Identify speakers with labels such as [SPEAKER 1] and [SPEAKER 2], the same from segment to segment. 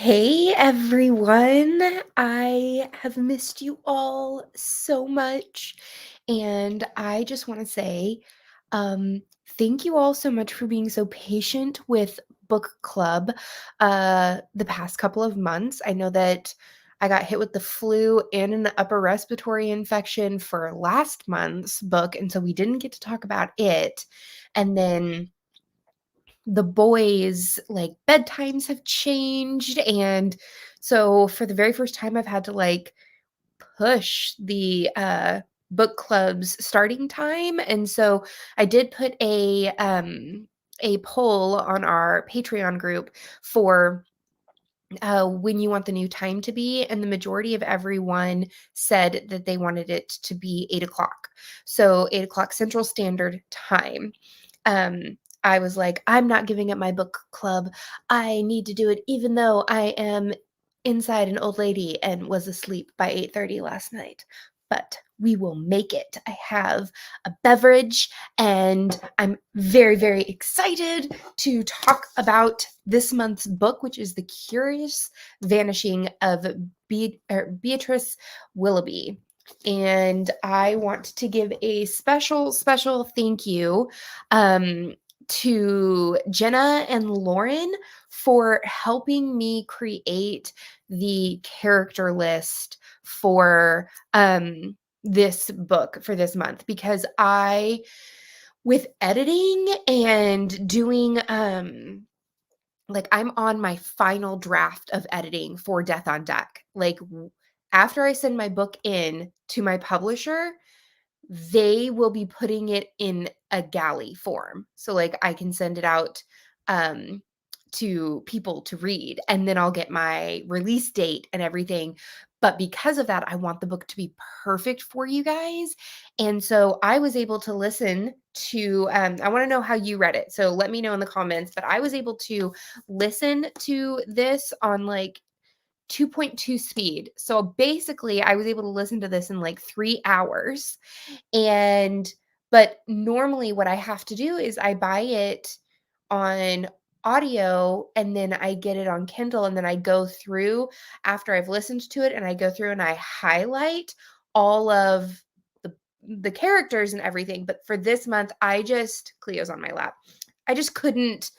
[SPEAKER 1] Hey everyone, I have missed you all so much. And I just want to say, um, thank you all so much for being so patient with book club the past couple of months. I know that I got hit with the flu and an upper respiratory infection for last month's book, and so we didn't get to talk about it. And then the boys like bedtimes have changed, and so for the very first time I've had to like push the book club's starting time. And so I did put a poll on our Patreon group for when you want the new time to be, and the majority of everyone said that they wanted it to be 8 o'clock, so 8 o'clock Central Standard Time. I was like, I'm not giving up my book club. I need to do it, even though I am inside an old lady and was asleep by 8:30 last night. But we will make it. I have a beverage, and I'm very, very excited to talk about this month's book, which is The Curious Vanishing of Beatrice Willoughby. And I want to give a special, special thank you to Jenna and Lauren for helping me create the character list for this book for this month, because with editing and doing like I'm on my final draft of editing for Death on Deck. Like after I send my book in to my publisher, they will be putting it in a galley form. So like I can send it out um to people to read, and then I'll get my release date and everything. But because of that, I want the book to be perfect for you guys. And so I was able to listen to I want to know how you read it. So let me know in the comments, but I was able to listen to this on like 2.2 speed. So basically, I was able to listen to this in like 3 hours. And but normally what I have to do is I buy it on audio, and then I get it on Kindle, and then I go through after I've listened to it, and I go through and I highlight all of the characters and everything. But for this month, Cleo's on my lap. I just couldn't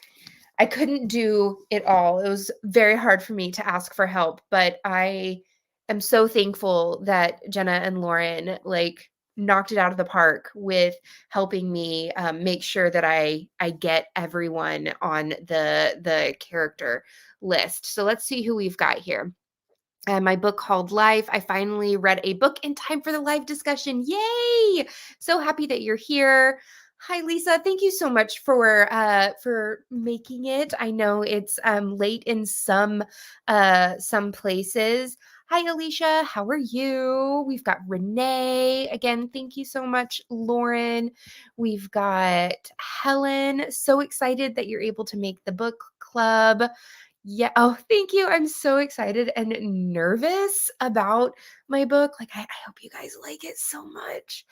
[SPEAKER 1] do it all. It was very hard for me to ask for help, but I am so thankful that Jenna and Lauren like knocked it out of the park with helping me make sure that I get everyone on the character list. So let's see who we've got here. My book called Life. I finally read a book in time for the live discussion. Yay! So happy that you're here. Hi, Lisa. Thank you so much for making it. I know it's late in some places. Hi, Alicia. How are you? We've got Renee. Again, thank you so much, Lauren. We've got Helen. So excited that you're able to make the book club. Yeah. Oh, thank you. I'm so excited and nervous about my book. Like, I hope you guys like it so much.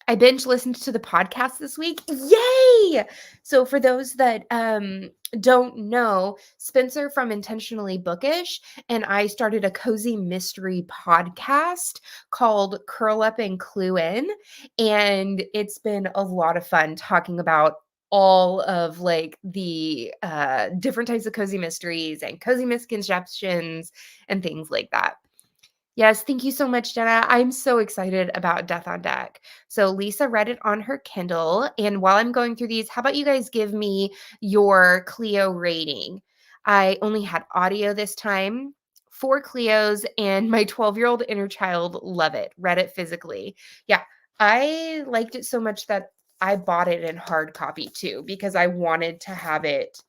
[SPEAKER 1] I binge listened to the podcast this week. Yay! So for those that don't know, Spencer from Intentionally Bookish and I started a cozy mystery podcast called Curl Up and Clue In. And it's been a lot of fun talking about all of like the different types of cozy mysteries and cozy misconceptions and things like that. Yes, thank you so much, Jenna. I'm so excited about Death on Deck. So Lisa read it on her Kindle. And while I'm going through these, how about you guys give me your Clio rating? I only had audio this time, 4 Clios, and my 12-year-old inner child love it, read it physically. Yeah, I liked it so much that I bought it in hard copy too, because I wanted to have it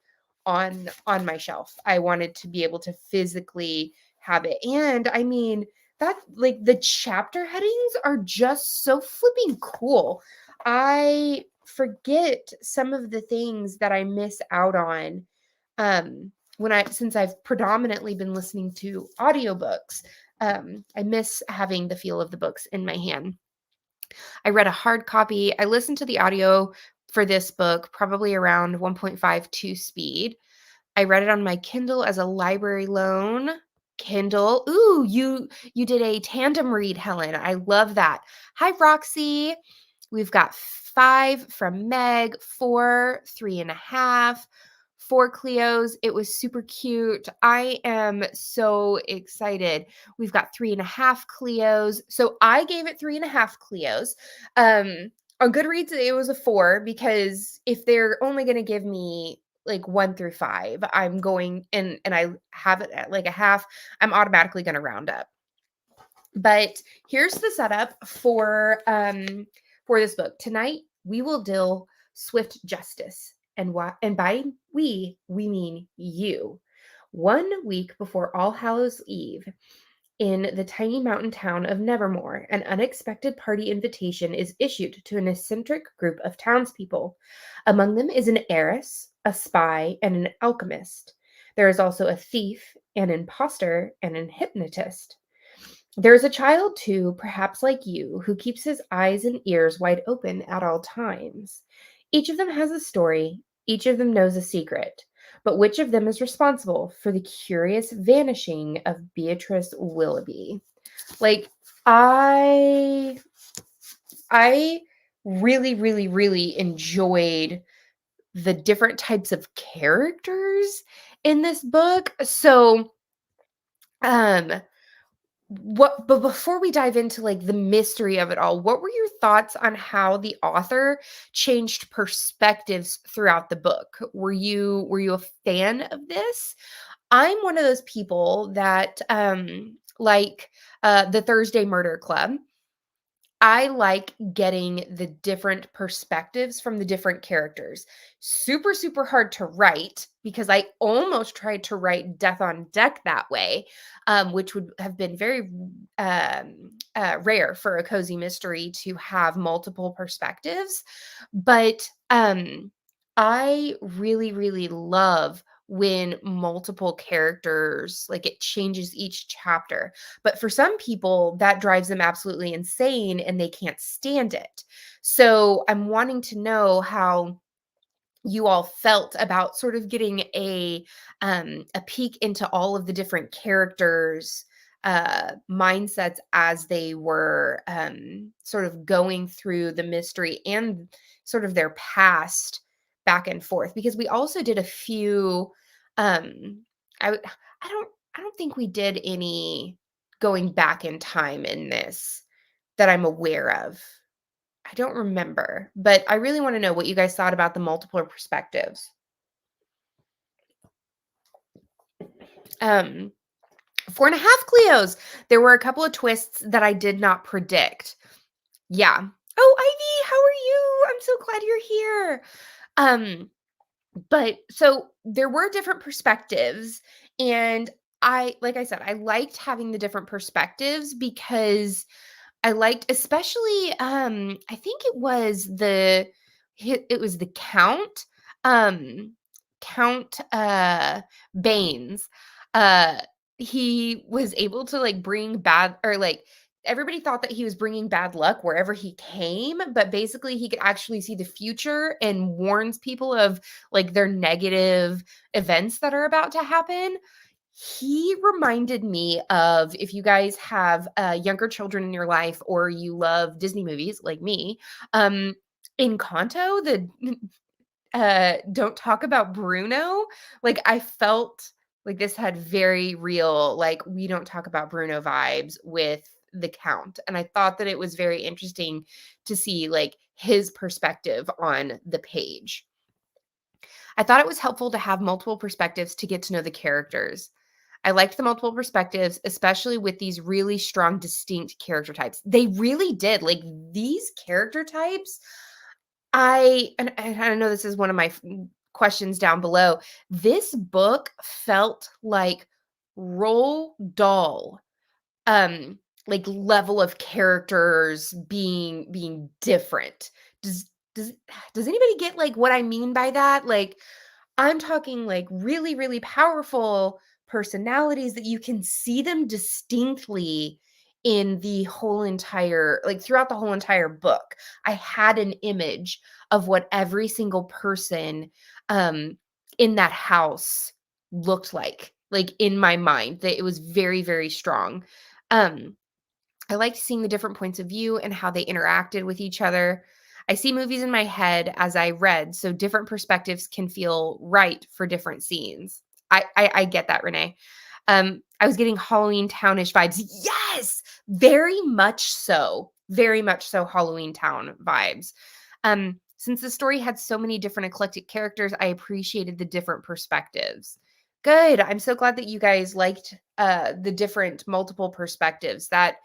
[SPEAKER 1] on my shelf. I wanted to be able to physically have it. And I mean, that like the chapter headings are just so flipping cool. I forget some of the things that I miss out on since I've predominantly been listening to audiobooks. I miss having the feel of the books in my hand. I read a hard copy. I listened to the audio for this book probably around 1.52 speed. I read it on my Kindle as a library loan. Kindle. Ooh, you did a tandem read, Helen. I love that. Hi, Roxy. We've got 5 from Meg, 4, 3.5, 4 Cleos. It was super cute. I am so excited. We've got 3.5 Cleos. So I gave it 3.5 Cleos. On Goodreads, it was a 4 because if they're only going to give me like 1 through 5, I'm going and I have it at like a half, I'm automatically going to round up. But here's the setup for this book. Tonight we will deal swift justice, and by we mean you. 1 week before All Hallows Eve, in the tiny mountain town of Nevermore, an unexpected party invitation is issued to an eccentric group of townspeople. Among them is an heiress, a spy, and an alchemist. There is also a thief, an imposter, and an hypnotist. There is a child, too, perhaps like you, who keeps his eyes and ears wide open at all times. Each of them has a story, each of them knows a secret. But which of them is responsible for the curious vanishing of Beatrice Willoughby? Like, I really, really, really enjoyed the different types of characters in this book. So, um, but before we dive into like the mystery of it all, what were your thoughts on how the author changed perspectives throughout the book? Were you a fan of this? I'm one of those people that like the Thursday Murder Club. I like getting the different perspectives from the different characters. Super, super hard to write because I almost tried to write Death on Deck that way, which would have been very rare for a cozy mystery to have multiple perspectives. But I really, really love when multiple characters, like it changes each chapter. But for some people, that drives them absolutely insane and they can't stand it. So I'm wanting to know how you all felt about sort of getting a peek into all of the different characters mindsets as they were sort of going through the mystery and sort of their past back and forth, because we also did a few um I don't think we did any going back in time in this that I'm aware of. I don't remember, but I really want to know what you guys thought about the multiple perspectives. Um, 4.5 Cleos. There were a couple of twists that I did not predict. Yeah. Oh, Ivy, how are you? I'm so glad you're here. But so there were different perspectives, and like I said, I liked having the different perspectives because I liked, especially, I think it was the Count, um, Count, Baines. Uh, he was able to, like, bring bad, or, like, everybody thought that he was bringing bad luck wherever he came, but basically he could actually see the future and warns people of, like, their negative events that are about to happen. He reminded me of, if you guys have younger children in your life or you love Disney movies like me, um, Encanto, the Don't Talk About Bruno. Like, I felt like this had very real, like, we don't talk about Bruno vibes with the Count. And I thought that it was very interesting to see like his perspective on the page. I thought it was helpful to have multiple perspectives to get to know the characters. I liked the multiple perspectives, especially with these really strong, distinct character types. They really did. Like, these character types, and I know this is one of my questions down below. This book felt like roll doll, um, like level of characters being different. Does does does anybody get like what I mean by that? Like, I'm talking like really, really powerful personalities that you can see them distinctly in the whole entire, like throughout the whole entire book. I had an image of what every single person um in that house looked like in my mind, that it was very, very strong. Um, I liked seeing the different points of view and how they interacted with each other. I see movies in my head as I read, so different perspectives can feel right for different scenes. I get that, Renee. I was getting Halloween Townish vibes. Yes, very much so. Very much so Halloween Town vibes. Since the story had so many different eclectic characters, I appreciated the different perspectives. Good. I'm so glad that you guys liked the different multiple perspectives. That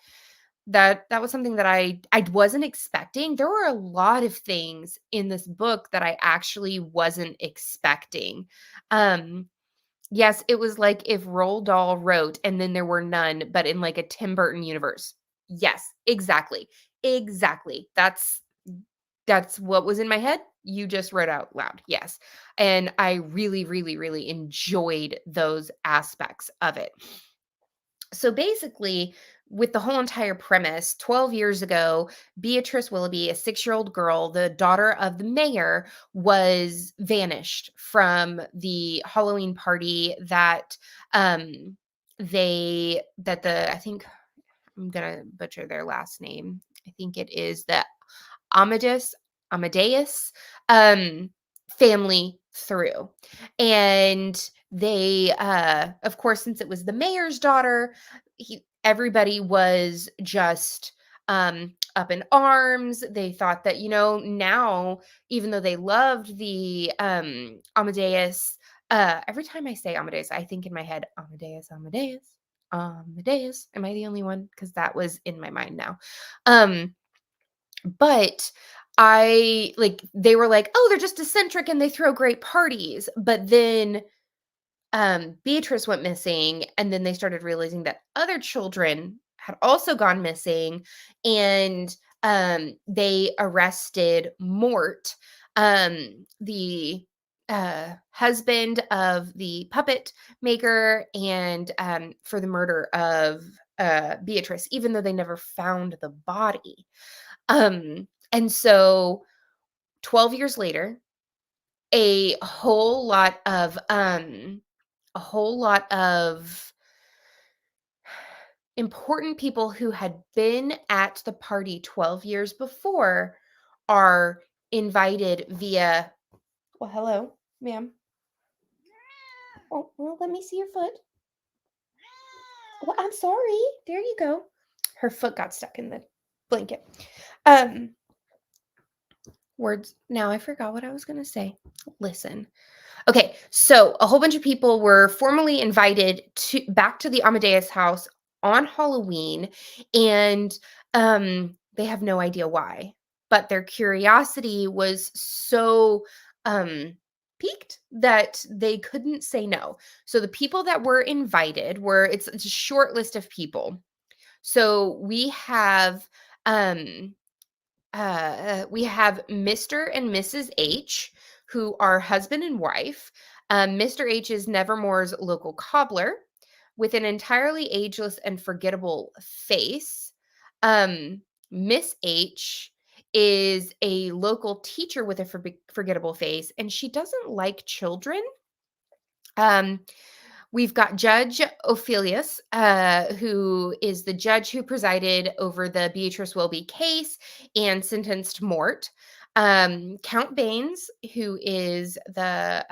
[SPEAKER 1] was something that I wasn't expecting. There were a lot of things in this book that I actually wasn't expecting. Um, yes, it was like if Roald Dahl wrote and then there were none, but in like a Tim Burton universe. Yes, exactly. Exactly. That's what was in my head. You just read out loud. Yes. And I really, really, really enjoyed those aspects of it. So basically, with the whole entire premise, 12 years ago, Beatrice Willoughby, a 6-year-old girl, the daughter of the mayor, was vanished from the Halloween party that I think I'm gonna butcher their last name. I think it is the Amadeus Amadeus um, family through. And they of course, since it was the mayor's daughter, everybody was just up in arms. They thought that, now, even though they loved the Amadeus, every time I say Amadeus, I think in my head, Amadeus, Amadeus, Amadeus. Am I the only one? Because that was in my mind now. But they were like, "Oh, they're just eccentric and they throw great parties." But then Beatrice went missing, and then they started realizing that other children had also gone missing, and they arrested Mort, the husband of the puppet maker, and for the murder of Beatrice, even though they never found the body. And so 12 years later, a whole lot of important people who had been at the party 12 years before are invited via, well, hello, ma'am. Oh, well, let me see your foot. Well, I'm sorry. There you go. Her foot got stuck in the blanket. Words. Now I forgot what I was going to say. Listen. Okay, so a whole bunch of people were formally invited back to the Amadeus house on Halloween, and they have no idea why, but their curiosity was so piqued that they couldn't say no. So the people that were invited it's a short list of people. So we have Mr. and Mrs. H, who are husband and wife. Mr. H is Nevermore's local cobbler with an entirely ageless and forgettable face. Miss H is a local teacher with a forgettable face, and she doesn't like children. We've got Judge Ophelius, who is the judge who presided over the Beatrice Willoughby case and sentenced Mort. Count Baines, who is the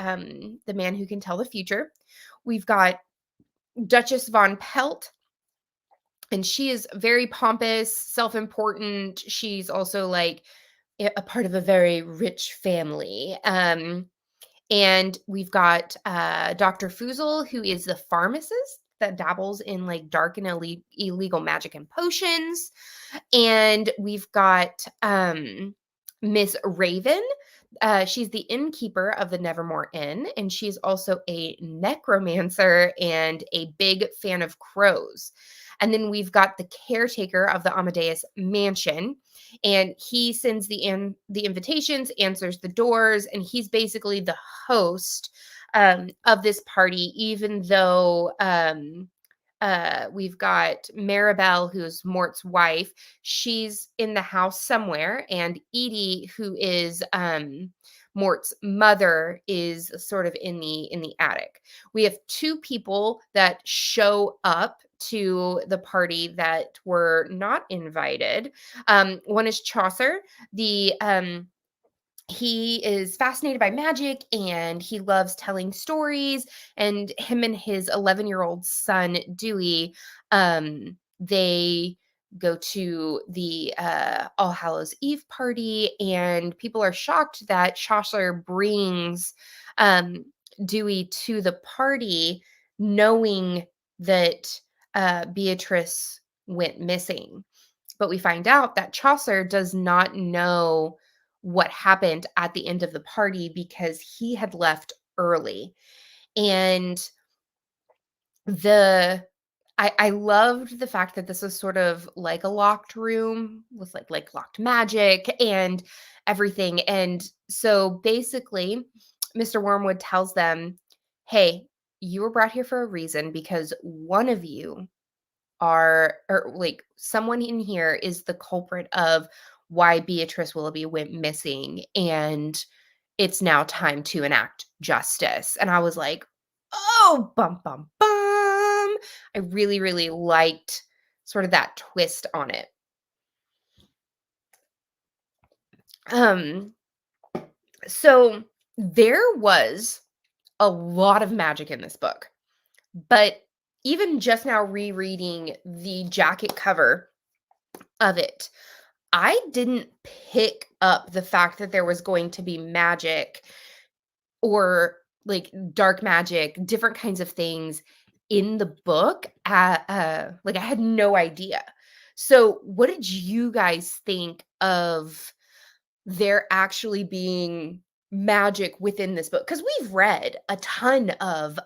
[SPEAKER 1] man who can tell the future. We've got Duchess von Pelt, and she is very pompous, self-important. She's also like a part of a very rich family. And we've got Dr. Fuzel, who is the pharmacist that dabbles in like dark and illegal magic and potions. And we've got Miss Raven. She's the innkeeper of the Nevermore Inn, and she's also a necromancer and a big fan of crows. And then we've got the caretaker of the Amadeus mansion, and he sends the invitations, answers the doors, and he's basically the host of this party, even though we've got Maribel, who's Mort's wife. She's in the house somewhere, and Edie, who is Mort's mother is sort of in the attic. We have two people that show up to the party that were not invited. One is Chaucer, the he is fascinated by magic and he loves telling stories, and him and his 11-year-old son Dewey, they go to the All Hallows Eve party, and people are shocked that Chaucer brings um Dewey to the party knowing that Beatrice went missing. But we find out that Chaucer does not know what happened at the end of the party because he had left early. And the I loved the fact that this was sort of like a locked room with like locked magic and everything. And so basically, Mr. Wormwood tells them, "Hey, you were brought here for a reason because one of you are, or like someone in here is the culprit of why Beatrice Willoughby went missing, and it's now time to enact justice." And I was like, "Oh, bum bum bum." I really really liked sort of that twist on it. Um so there was a lot of magic in this book. But even just now rereading the jacket cover of it, I didn't pick up the fact that there was going to be magic or like dark magic, different kinds of things in the book. Like I had no idea. So, what did you guys think of there actually being magic within this book? Because we've read a ton of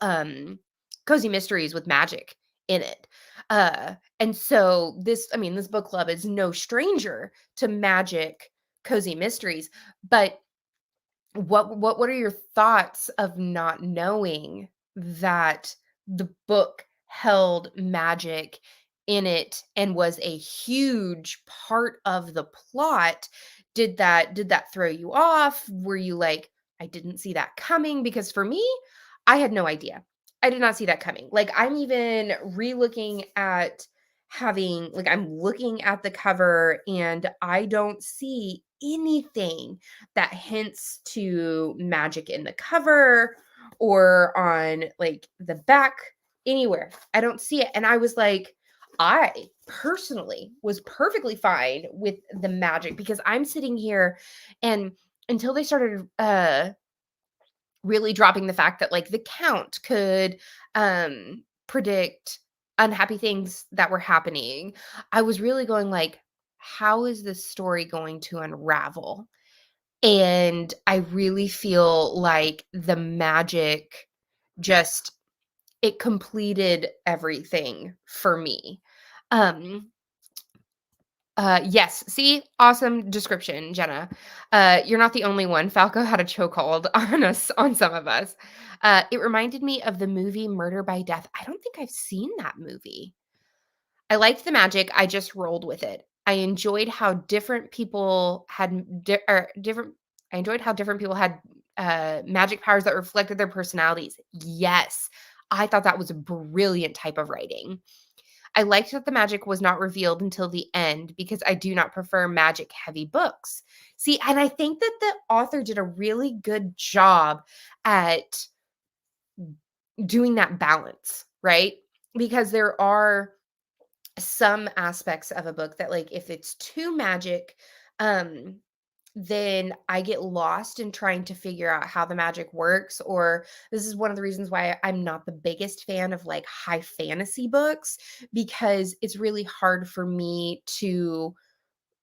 [SPEAKER 1] cozy mysteries with magic in it. And so this, I mean, this book club is no stranger to magic cozy mysteries, but what are your thoughts of not knowing that the book held magic in it and was a huge part of the plot? Did that throw you off? Were you like, I didn't see that coming? Because for me, I had no idea. I did not see that coming. Like I'm even re-looking at having like I'm looking at the cover and I don't see anything that hints to magic in the cover or on like the back anywhere. I don't see it. And I was like, I personally was perfectly fine with the magic because I'm sitting here and until they started really dropping the fact that like the count could predict unhappy things that were happening, I was really going like, how is this story going to unravel? And I really feel like the magic just it completed everything for me. Um, yes, see? Awesome description, Jenna. You're not the only one. Falco had a chokehold on us, on some of us. It reminded me of the movie Murder by Death. I don't think I've seen that movie. I liked the magic, I just rolled with it. I enjoyed how different people had different I enjoyed how different people had, magic powers that reflected their personalities. Yes. I thought that was a brilliant type of writing. I liked that the magic was not revealed until the end because I do not prefer magic-heavy books. See, and I think that the author did a really good job at doing that balance, right? Because there are some aspects of a book that like if it's too magic, um then I get lost in trying to figure out how the magic works. Or this is one of the reasons why I'm not the biggest fan of like high fantasy books because it's really hard for me to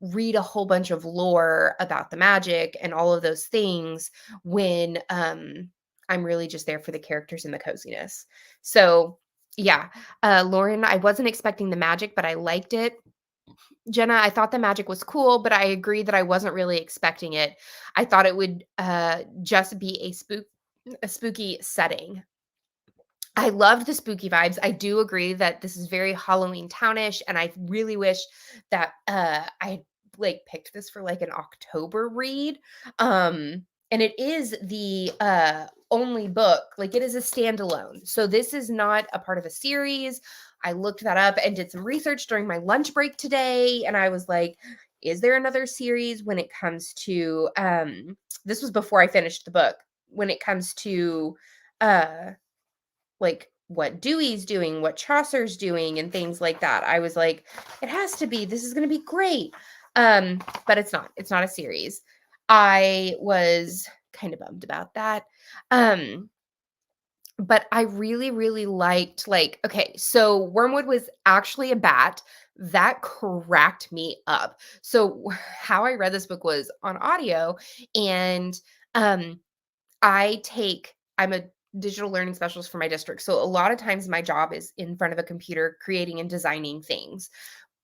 [SPEAKER 1] read a whole bunch of lore about the magic and all of those things when I'm really just there for the characters and the coziness. So, yeah, Lauren, I wasn't expecting the magic, but I liked it. Jenna, I thought the magic was cool, but I agree that I wasn't really expecting it. I thought it would just be a spooky setting. I loved the spooky vibes. I do agree that this is very Halloween townish, and I really wish that I like picked this for like an October read. and it is the only book, like it is a standalone. So this is not a part of a series. I looked that up and did some research during my lunch break today, and I was like, is there another series when it comes to this was before I finished the book, when it comes to uh like what Dewey's doing, what Chaucer's doing, and things like that. I was like, it has to be. This is going to be great. But it's not. It's not a series. I was kind of bummed about that. Um, but I really, really liked, like, okay, so Wormwood was actually a bat. That cracked me up. So how I read this book was on audio, and um I'm a digital learning specialist for my district. So a lot of times my job is in front of a computer creating and designing things.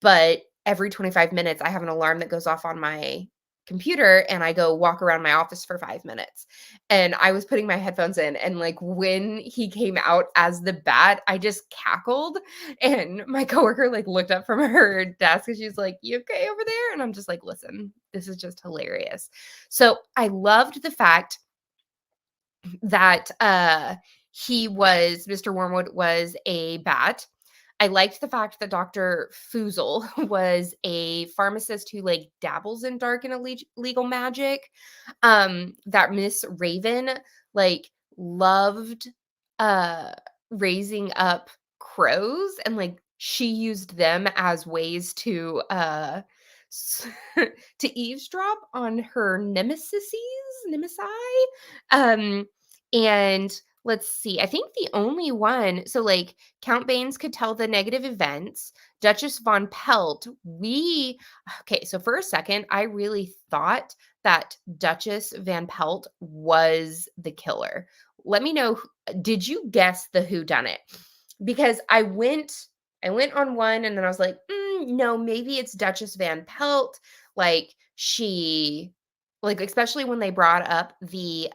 [SPEAKER 1] But every 25 minutes I have an alarm that goes off on my computer and I go walk around my office for 5 minutes. And I was putting my headphones in, and like when he came out as the bat, I just cackled, and my coworker like looked up from her desk and she's like, "You okay over there?" And I'm just like, "Listen, this is just hilarious." So I loved the fact that Mr. Wormwood was a bat. I liked the fact that Dr. Foozle was a pharmacist who like dabbles in dark and illegal magic. That Miss Raven like loved uh raising up crows, and like she used them as ways to to eavesdrop on her nemesi. Um and let's see, I think the only one, so like Count Baines could tell the negative events. Duchess von Pelt, okay, so for a second, I really thought that Duchess Van Pelt was the killer. Let me know, did you guess the who done it? Because I went on one and then I was like, no, maybe it's Duchess Van Pelt. Like she, like especially when they brought up the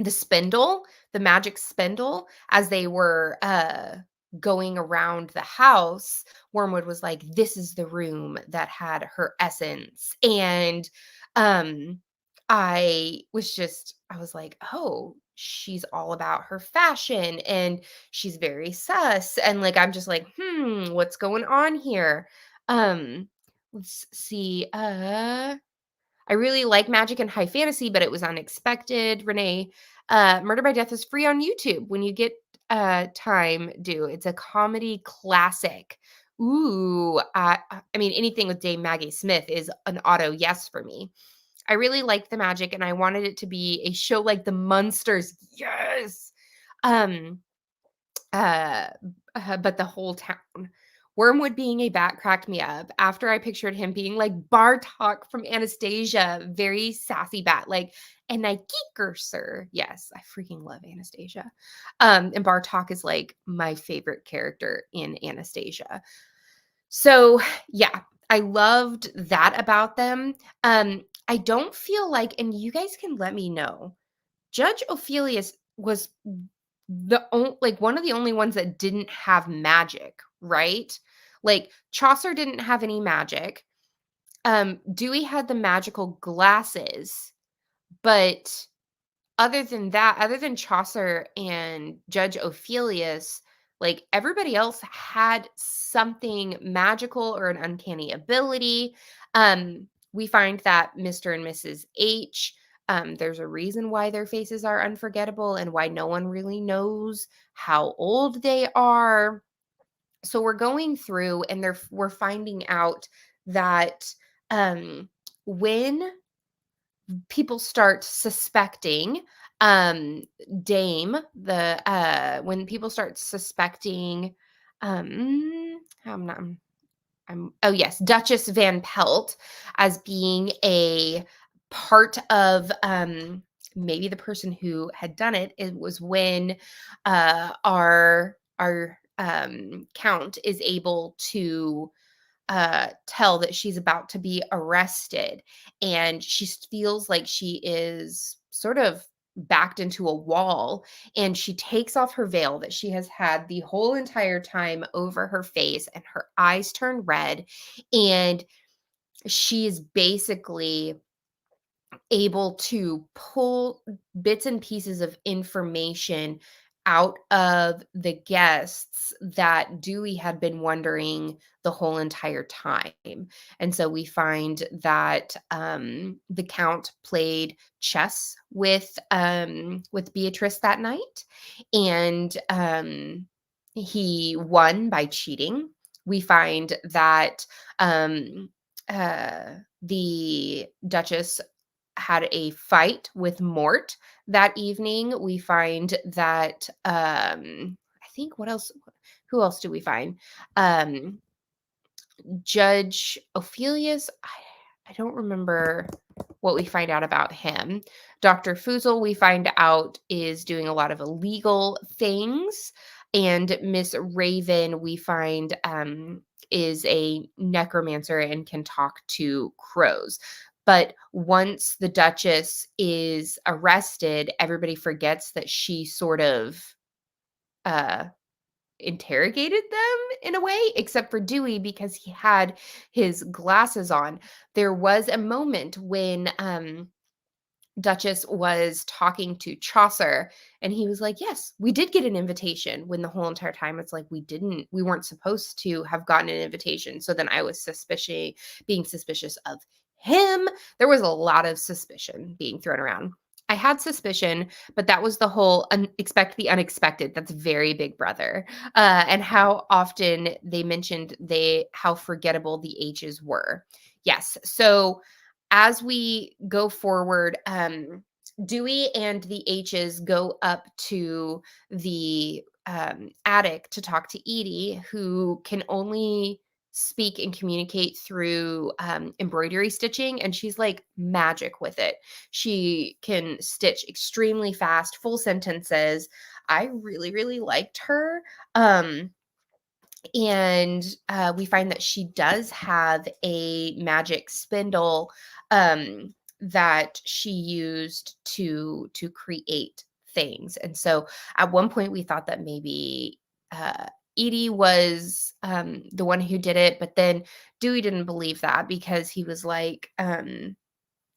[SPEAKER 1] spindle, the magic spindle, as they were going around the house. Wormwood was like, this is the room that had her essence. And um I was like, oh, she's all about her fashion and she's very sus. And like I'm just like, what's going on here? Let's see. I really like magic and high fantasy, but it was unexpected. Renee, Murder by Death is free on YouTube when you get time. Do it's a comedy classic. Ooh, I mean, anything with Dame Maggie Smith is an auto yes for me. I really liked the magic, and I wanted it to be a show like The Munsters. Yes. Um, uh, but the whole town. Wormwood being a bat cracked me up after I pictured him being like Bartok from Anastasia, very sassy bat, like, and I geeker, sir. Yes, I freaking love Anastasia. And Bartok is like my favorite character in Anastasia. So yeah, I loved that about them. I don't feel like, and you guys can let me know, Judge Ophelius was like one of the only ones that didn't have magic, right? Like Chaucer didn't have any magic. Dewey had the magical glasses, but other than that, other than Chaucer and Judge Ophelius, like everybody else had something magical or an uncanny ability. We find that Mr. and Mrs. H, there's a reason why their faces are unforgettable and why no one really knows how old they are. So we're going through and we're finding out that when people start suspecting um Dame, the when people start suspecting I'm not I'm oh yes, Duchess Van Pelt as being a part of maybe the person who had done it. It was when our count is able to tell that she's about to be arrested, and she feels like she is sort of backed into a wall, and she takes off her veil that she has had the whole entire time over her face, and her eyes turn red, and she is basically able to pull bits and pieces of information out of the guests that Dewey had been wondering the whole entire time. And so we find that the Count played chess with Beatrice that night, and he won by cheating. We find that uh, the Duchess had a fight with Mort that evening. We find that I think what else who else do we find? Um Judge Ophelius, I don't remember what we find out about him. Dr. Fuzel, we find out, is doing a lot of illegal things. And Miss Raven, we find, is a necromancer and can talk to crows. But once the Duchess is arrested, everybody forgets that she sort of uh, interrogated them in a way, except for Dewey because he had his glasses on. There was a moment when Duchess was talking to Chaucer, and he was like, "Yes, we did get an invitation," when the whole entire time it's like, we weren't supposed to have gotten an invitation. So then I was being suspicious of him. There was a lot of suspicion being thrown around. I had suspicion, but that was the whole expect the unexpected. That's very Big Brother. And how often they mentioned how forgettable the ages were. Yes. So as we go forward, Dewey and the H's go up to the attic to talk to Edie, who can only speak and communicate through embroidery stitching, and she's like magic with it. She can stitch extremely fast, full sentences. I really, really liked her. And we find that she does have a magic spindle that she used to create things. And so at one point we thought that maybe Edie was the one who did it, but then Dewey didn't believe that because he was like,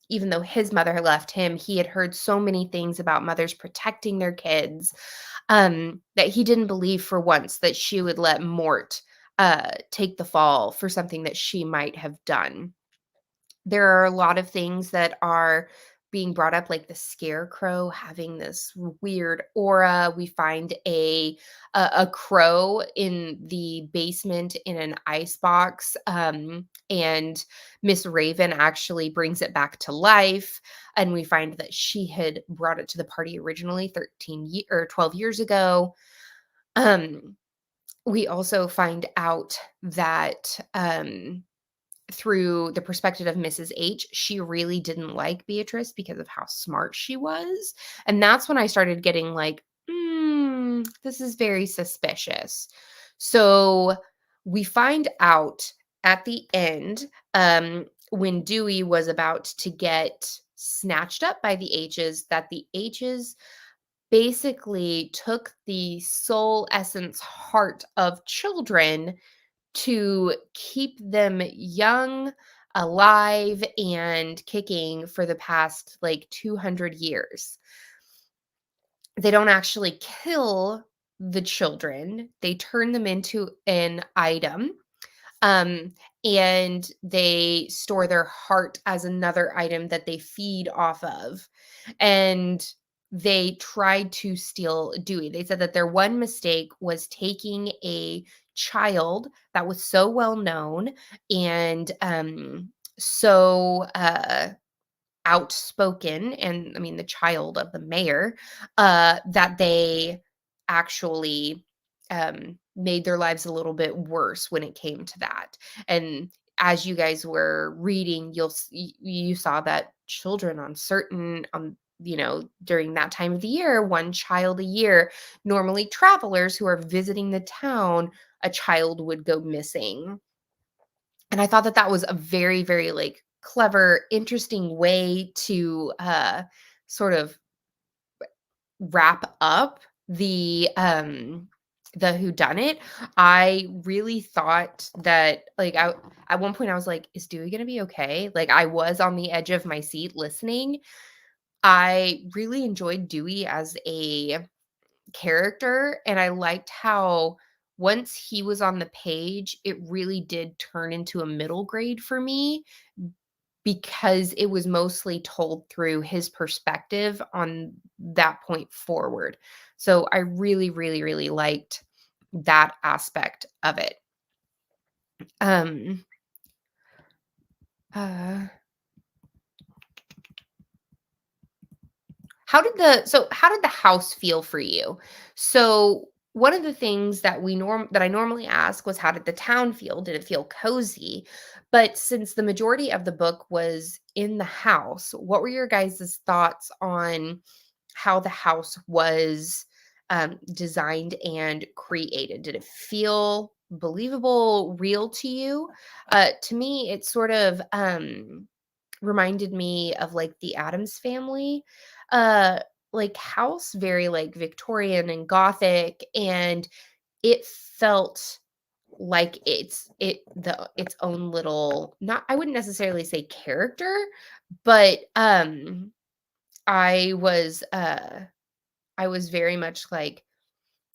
[SPEAKER 1] even though his mother had left him, he had heard so many things about mothers protecting their kids, that he didn't believe for once that she would let Mort take the fall for something that she might have done. There are a lot of things that are being brought up, like the scarecrow having this weird aura. We find a crow in the basement in an ice box, and Miss Raven actually brings it back to life, and we find that she had brought it to the party originally 12 years ago. um we also find out that through the perspective of Mrs. H, she really didn't like Beatrice because of how smart she was. And that's when I started getting like, this is very suspicious. So we find out at the end, when Dewey was about to get snatched up by the H's, that the H's basically took the soul essence heart of children to keep them young, alive, and kicking for the past like 200 years. They don't actually kill the children, they turn them into an item. Um, and they store their heart as another item that they feed off of. And they tried to steal Dewey. They said that their one mistake was taking a child that was so well known and so outspoken, and I mean the child of the mayor, that they actually made their lives a little bit worse when it came to that. And as you guys were reading, you saw that children on certain during that time of the year, one child a year, normally travelers who are visiting the town, a child would go missing. And I thought that that was a very, very, like, clever, interesting way to, sort of wrap up the, the whodunit, I really thought that, like, at one point I was like, "Is Dewey gonna be okay?" Like, I was on the edge of my seat listening. I really enjoyed Dewey as a character, and I liked how once he was on the page, it really did turn into a middle grade for me because it was mostly told through his perspective on that point forward. So I really, really, really liked that aspect of it. Um, uh, how did the house feel for you? So one of the things that I normally ask was how did the town feel? Did it feel cozy? But since the majority of the book was in the house, what were your guys' thoughts on how the house was designed and created? Did it feel believable, real to you? To me, it sort of reminded me of like the Adams family. Uh like house, very like Victorian and Gothic, and it felt like its own little, not, I wouldn't necessarily say character, but I was uh I was very much like,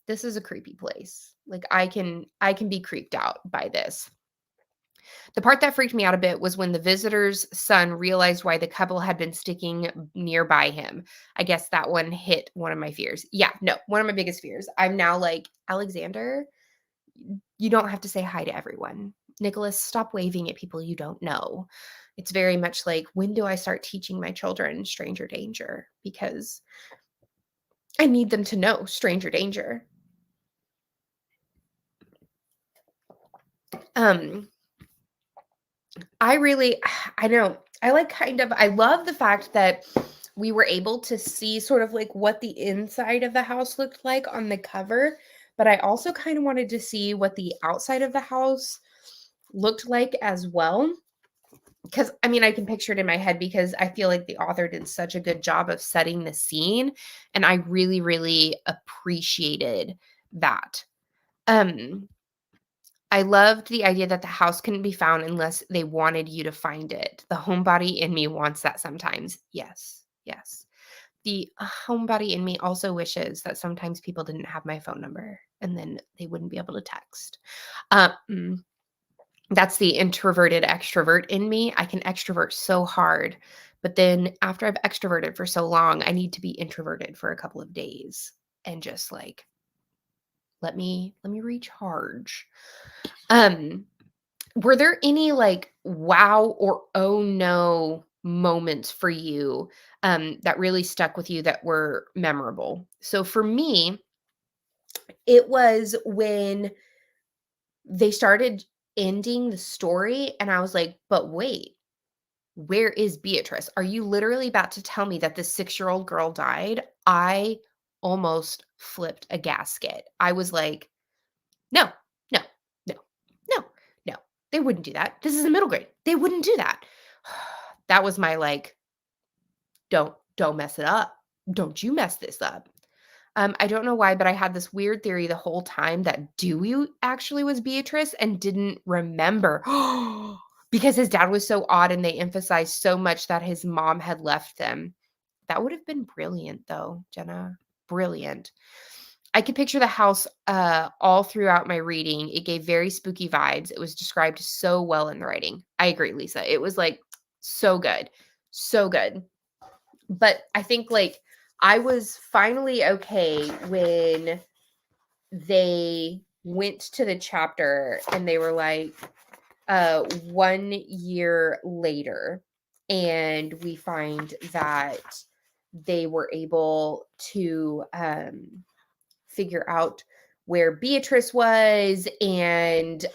[SPEAKER 1] this is a creepy place. Like I can be creeped out by this. The part that freaked me out a bit was when the visitor's son realized why the couple had been sticking nearby him. I guess that one hit one of my fears. Yeah, no, one of my biggest fears. I'm now like, Alexander, you don't have to say hi to everyone. Nicholas, stop waving at people you don't know. It's very much like, when do I start teaching my children stranger danger? Because I need them to know stranger danger. Um, I really I know. I like kind of I love the fact that we were able to see sort of like what the inside of the house looked like on the cover, but I also kind of wanted to see what the outside of the house looked like as well. Because I mean, I can picture it in my head because I feel like the author did such a good job of setting the scene, and I really, really appreciated that. Um, I loved the idea that the house couldn't be found unless they wanted you to find it. The homebody in me wants that sometimes. Yes, yes. The homebody in me also wishes that sometimes people didn't have my phone number and then they wouldn't be able to text. Um, that's the introverted extrovert in me. I can extrovert so hard, but then after I've extroverted for so long, I need to be introverted for a couple of days and just like let me recharge. Um, Were there any, like, wow or oh no moments for you, that really stuck with you that were memorable? So for me, it was when they started ending the story, and I was like, "But wait, where is Beatrice? Are you literally about to tell me that this six-year-old girl died?" I almost flipped a gasket. I was like, "No, no, no, no, no. They wouldn't do that. This is a middle grade. They wouldn't do that." That was my like, don't mess it up. Don't you mess this up. I don't know why, but I had this weird theory the whole time that Dewey actually was Beatrice and didn't remember because his dad was so odd and they emphasized so much that his mom had left them. That would have been brilliant though, Jenna. Brilliant. I could picture the house all throughout my reading. It gave very spooky vibes. It was described so well in the writing. I agree, Lisa. It was like so good. So good. But I think like I was finally okay when they went to the chapter and they were like 1 year later, and we find that they were able to figure out where Beatrice was, and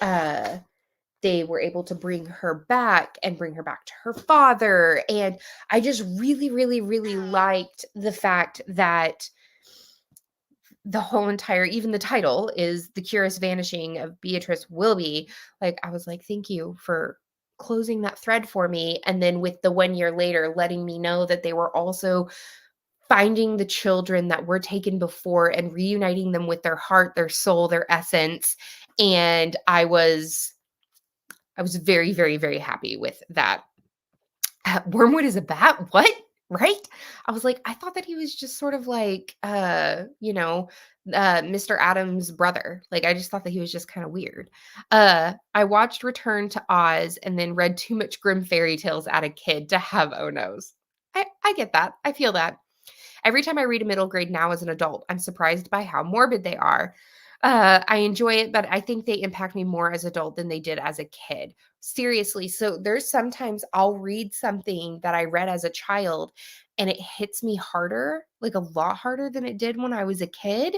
[SPEAKER 1] they were able to bring her back and bring her back to her father. And I just really, really, really liked the fact that the whole entire, even the title is The Curious Vanishing of Beatrice Willoughby. Like, I was like, thank you for closing that thread for me. And then with the 1 year later, letting me know that they were also finding the children that were taken before and reuniting them with their heart, their soul, their essence. And I was very, very, very happy with that. Wormwood is a bat? What? Right? I was like, I thought that he was just sort of like, Mr. Adams' brother. Like, I just thought that he was just kind of weird. I watched Return to Oz and then read too much grim fairy tales as a kid to have oh no's. I get that. I feel that. Every time I read a middle grade now as an adult, I'm surprised by how morbid they are. I enjoy it, but I think they impact me more as adult than they did as a kid. Seriously. So there's sometimes I'll read something that I read as a child and it hits me harder, like a lot harder than it did when I was a kid.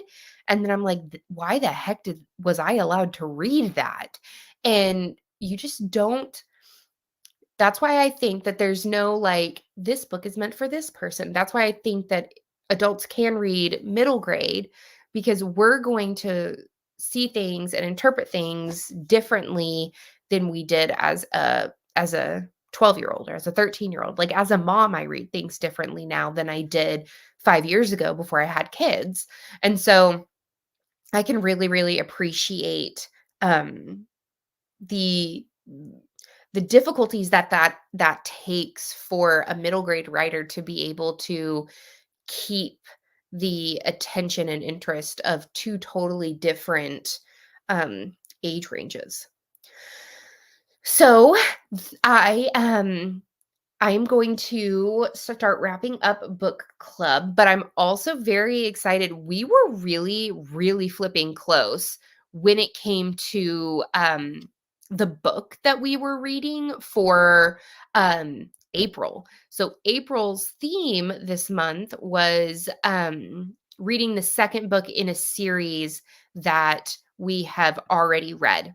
[SPEAKER 1] And then I'm like, why the heck was I allowed to read that? And you just don't. That's why I think that there's no like, this book is meant for this person. That's why I think that adults can read middle grade because we're going to see things and interpret things differently than we did as a 12-year-old or as a 13-year-old. Like as a mom, I read things differently now than I did 5 years ago before I had kids. And so I can really, really appreciate um the the difficulties that takes for a middle grade writer to be able to keep the attention and interest of two totally different age ranges. So I am going to start wrapping up book club, but I'm also very excited. We were really, really flipping close when it came to the book that we were reading for April. So April's theme this month was reading the second book in a series that we have already read.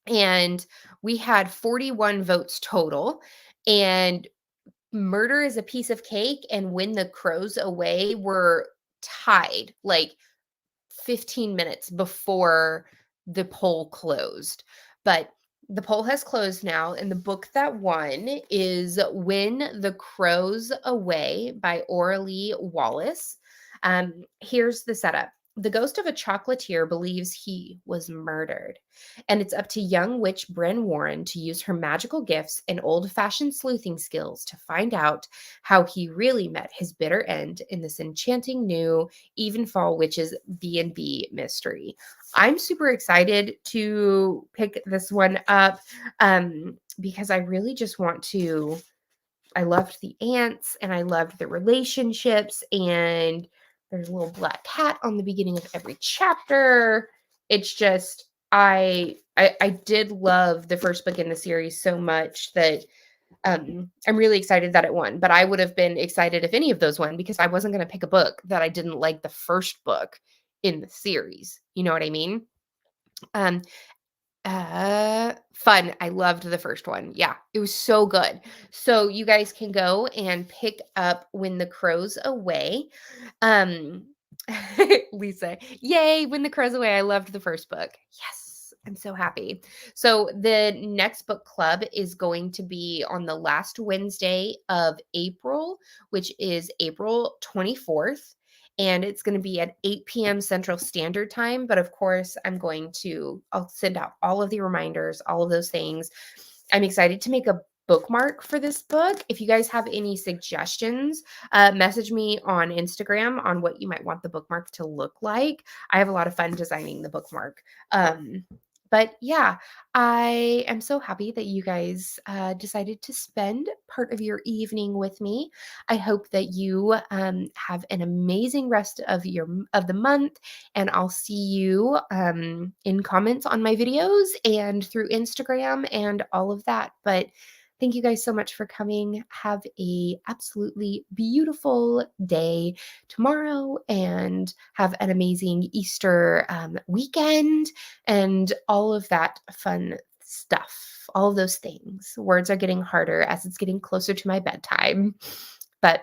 [SPEAKER 1] And we had 41 votes total. And Murder is a Piece of Cake and When the Crows Away were tied like 15 minutes before the poll closed. But the poll has closed now, and the book that won is When the Crows Away by Oralee Wallace. Here's the setup. The ghost of a chocolatier believes he was murdered, and it's up to young witch Bryn Warren to use her magical gifts and old-fashioned sleuthing skills to find out how he really met his bitter end in this enchanting new Evenfall Witches B&B mystery. I'm super excited to pick this one up because I really just want to. I loved the ants and I loved the relationships, and there's a little black cat on the beginning of every chapter. It's just I did love the first book in the series so much that I'm really excited that it won. But I would have been excited if any of those won because I wasn't going to pick a book that I didn't like the first book in the series. You know what I mean? Um, Fun. I loved the first one. Yeah, it was so good. So you guys can go and pick up When the Crows Away. Um, Lisa, yay, When the Crows Away. I loved the first book. Yes, I'm so happy. So the next book club is going to be on the last Wednesday of April, which is April 24th. And it's going to be at 8 p.m. Central Standard Time. But of course, I'll send out all of the reminders, all of those things. I'm excited to make a bookmark for this book. If you guys have any suggestions, message me on Instagram on what you might want the bookmark to look like. I have a lot of fun designing the bookmark. But yeah, I am so happy that you guys decided to spend part of your evening with me. I hope that you have an amazing rest of the month, and I'll see you in comments on my videos and through Instagram and all of that. But thank you guys so much for coming. Have a absolutely beautiful day tomorrow, and have an amazing Easter weekend and all of that fun stuff. All of those things. Words are getting harder as it's getting closer to my bedtime. But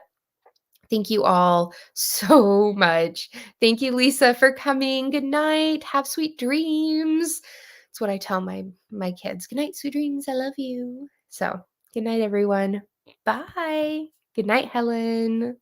[SPEAKER 1] thank you all so much. Thank you, Lisa, for coming. Good night. Have sweet dreams. That's what I tell my kids. Good night, sweet dreams. I love you. So, good night, everyone. Bye. Good night, Helen.